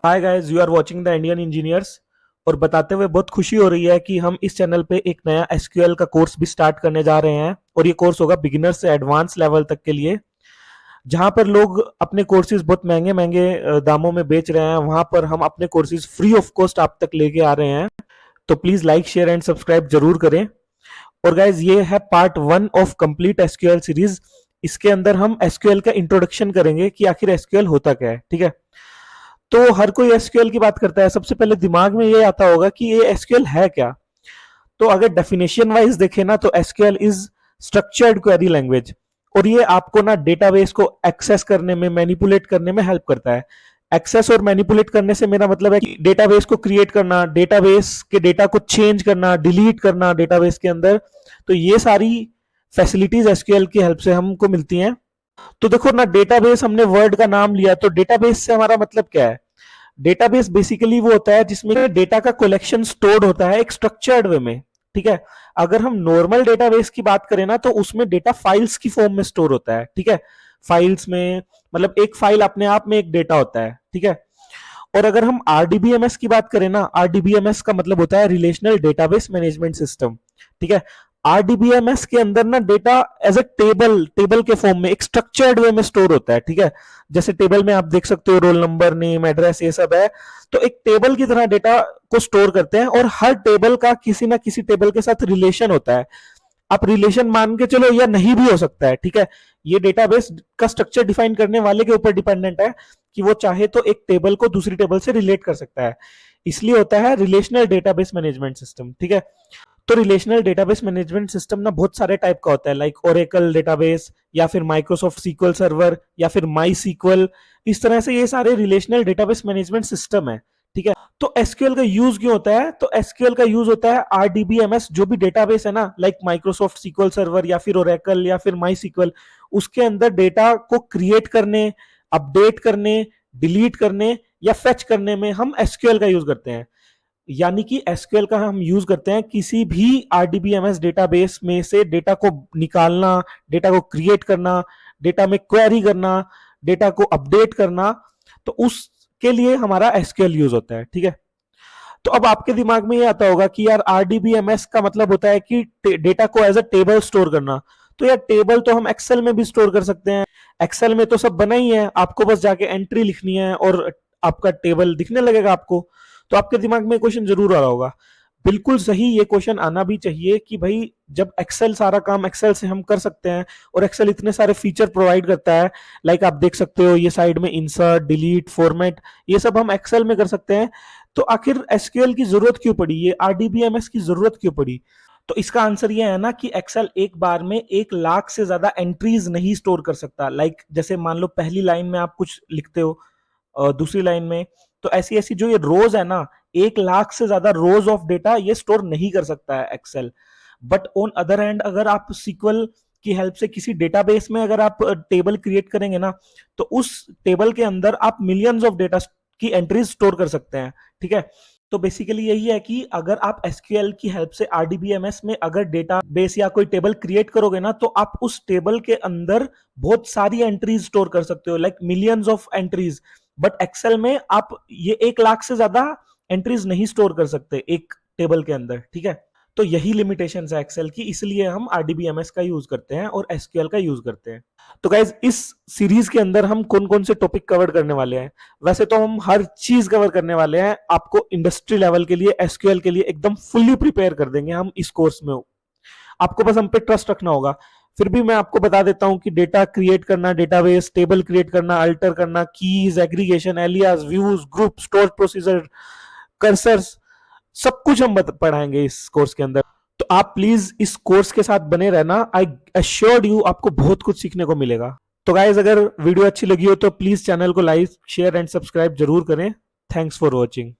Hi guys, you are watching the Indian engineers. और बताते हुए बहुत खुशी हो रही है कि हम इस चैनल पे एक नया एसक्यूएल का कोर्स भी स्टार्ट करने जा रहे हैं। और ये कोर्स होगा बिगिनर से एडवांस लेवल तक के लिए। जहां पर लोग अपने कोर्सेज बहुत महंगे महंगे दामों में बेच रहे हैं, वहां पर हम अपने कोर्सेज फ्री ऑफ कॉस्ट आप तक लेके आ रहे हैं। तो please like, share and subscribe जरूर करें। और गाइज, ये है part 1 of complete SQL series. इसके अंदर हम एसक्यूएल का इंट्रोडक्शन करेंगे कि आखिर एसक्यूएल होता क्या है। ठीक है, तो हर कोई एसक्यूएल की बात करता है, सबसे पहले दिमाग में ये आता होगा कि ये एसक्यूएल है क्या। तो अगर डेफिनेशन वाइज देखें ना, तो SQL is structured query language. और ये आपको ना डेटाबेस को एक्सेस करने में, मैनिपुलेट करने में हेल्प करता है। एक्सेस और मैनिपुलेट करने से मेरा मतलब है कि डेटाबेस को क्रिएट करना, डेटाबेस के डेटा को चेंज करना, डिलीट करना डेटाबेस के अंदर। तो ये सारी फैसिलिटीज एसक्यूएल की हेल्प से हमको मिलती हैं। तो देखो ना, डेटाबेस हमने वर्ड का नाम लिया, तो डेटाबेस से हमारा मतलब क्या है। डेटाबेस बेसिकली वो होता है जिसमें डेटा का कलेक्शन स्टोर्ड होता है एक स्ट्रक्चर्ड वे में। ठीक है, अगर हम नॉर्मल डेटाबेस की बात करें ना, तो उसमें डेटा फाइल्स की फॉर्म में स्टोर होता है। ठीक है, फाइल्स में मतलब एक फाइल अपने आप में एक डेटा होता है। ठीक है, और अगर हम आरडीबीएमएस की बात करें ना, आरडीबीएमएस का मतलब होता है रिलेशनल डेटाबेस मैनेजमेंट सिस्टम। ठीक है, आरडीबीएमएस के अंदर ना डेटा एज ए टेबल के फॉर्म में एक स्ट्रक्चर्ड वे में स्टोर होता है। ठीक है, जैसे टेबल में आप देख सकते हो रोल नंबर, नेम, एड्रेस, ये सब है। तो एक टेबल की तरह डेटा को स्टोर करते हैं, और हर टेबल का किसी ना किसी टेबल के साथ रिलेशन होता है। आप रिलेशन मान के चलो, या नहीं भी हो सकता है। ठीक है, ये डेटाबेस का स्ट्रक्चर डिफाइन करने वाले के ऊपर डिपेंडेंट है कि वो चाहे तो एक टेबल को दूसरी टेबल से रिलेट कर सकता है। इसलिए होता है रिलेशनल डेटाबेस मैनेजमेंट सिस्टम। ठीक है, तो रिलेशनल डेटाबेस मैनेजमेंट सिस्टम ना बहुत सारे टाइप का होता है, लाइक ओरेकल डेटाबेस, या फिर माइक्रोसॉफ्ट सीक्वल सर्वर, या फिर माई सीक्वल। इस तरह से ये सारे रिलेशनल डेटाबेस मैनेजमेंट सिस्टम है। ठीक है, तो एसक्यूएल का यूज क्यों होता है, तो एसक्यूएल का यूज होता है आरडीबीएमएस जो भी डेटाबेस है ना, लाइक माइक्रोसॉफ्ट सीक्वल सर्वर या फिर ओरेकल या फिर माई सीक्वल, उसके अंदर डेटा को क्रिएट करने, अपडेट करने, डिलीट करने या फेच करने में हम एसक्यूएल का यूज करते हैं। यानी कि एसक्यूएल का हम यूज करते हैं किसी भी आरडीबीएमएस डेटाबेस में से डेटा को निकालना, डेटा को क्रिएट करना, डेटा में क्वेरी करना, डेटा को अपडेट करना। तो उसके लिए हमारा एसक्यूएल यूज होता है। ठीक है, तो अब आपके दिमाग में ये आता होगा कि यार आरडीबीएमएस का मतलब होता है कि डेटा को एज अ टेबल स्टोर करना। तो यार टेबल तो हम एक्सेल में भी स्टोर कर सकते हैं। एक्सेल में तो सब बना ही है, आपको बस जाके एंट्री लिखनी है और आपका टेबल दिखने लगेगा आपको। तो आपके दिमाग में क्वेश्चन जरूर आ रहा होगा, बिल्कुल सही, ये क्वेश्चन आना भी चाहिए कि भाई जब एक्सेल सारा काम एक्सेल से हम कर सकते हैं, और एक्सेल इतने सारे फीचर प्रोवाइड करता है, लाइक आप देख सकते हो ये साइड में इंसर्ट, डिलीट, फॉर्मेट, ये सब हम एक्सेल में कर सकते हैं। तो आखिर एसक्यूएल की जरूरत क्यों पड़ी, ये आरडीबीएमएस की जरूरत क्यों पड़ी। तो इसका आंसर ये है ना कि एक्सेल एक बार में 1 लाख से ज्यादा एंट्रीज नहीं स्टोर कर सकता। लाइक जैसे मान लो पहली लाइन में आप कुछ लिखते हो, दूसरी लाइन में, तो ऐसी ऐसी जो ये रोज है ना, 1 लाख से ज्यादा रोज ऑफ डेटा ये स्टोर नहीं कर सकता है Excel. But on other hand, अगर आप सीक्वल की हेल्प से किसी डेटाबेस में अगर आप टेबल क्रिएट करेंगे ना, तो उस टेबल के अंदर आप मिलियंस ऑफ डेटा की एंट्रीज स्टोर कर सकते हैं। ठीक है, तो बेसिकली यही है कि अगर आप एसक्यूएल की हेल्प से आरडीबीएमएस में अगर डेटा बेस या कोई टेबल क्रिएट करोगे ना, तो आप उस टेबल के अंदर बहुत सारी एंट्रीज स्टोर कर सकते हो, like millions of entries. But Excel में आप ये 1 लाख से ज्यादा एंट्रीज नहीं स्टोर कर सकते एक टेबल के अंदर। ठीक है, तो यही लिमिटेशन है एक्सेल की, इसलिए हम आरडीबीएमएस का यूज करते हैं और एसक्यूएल का यूज करते हैं। तो गाइज, इस सीरीज के अंदर हम कौन कौन से टॉपिक कवर करने वाले हैं, वैसे तो हम हर चीज कवर करने वाले हैं। आपको इंडस्ट्री लेवल के लिए, एसक्यूएल के लिए एकदम फुल्ली प्रिपेयर कर देंगे हम इस कोर्स में। आपको बस हम पे ट्रस्ट रखना होगा। फिर भी मैं आपको बता देता हूं कि डेटा क्रिएट करना, डेटाबेस, टेबल क्रिएट करना, अल्टर करना, keys, aggregation, alias, views, group, store procedure, cursors, सब कुछ हम पढ़ाएंगे इस कोर्स के अंदर। तो आप प्लीज इस कोर्स के साथ बने रहना, आई अश्योर्ड यू आपको बहुत कुछ सीखने को मिलेगा। तो गाइज, अगर वीडियो अच्छी लगी हो तो प्लीज चैनल को लाइक, शेयर एंड सब्सक्राइब जरूर करें। Thanks for watching.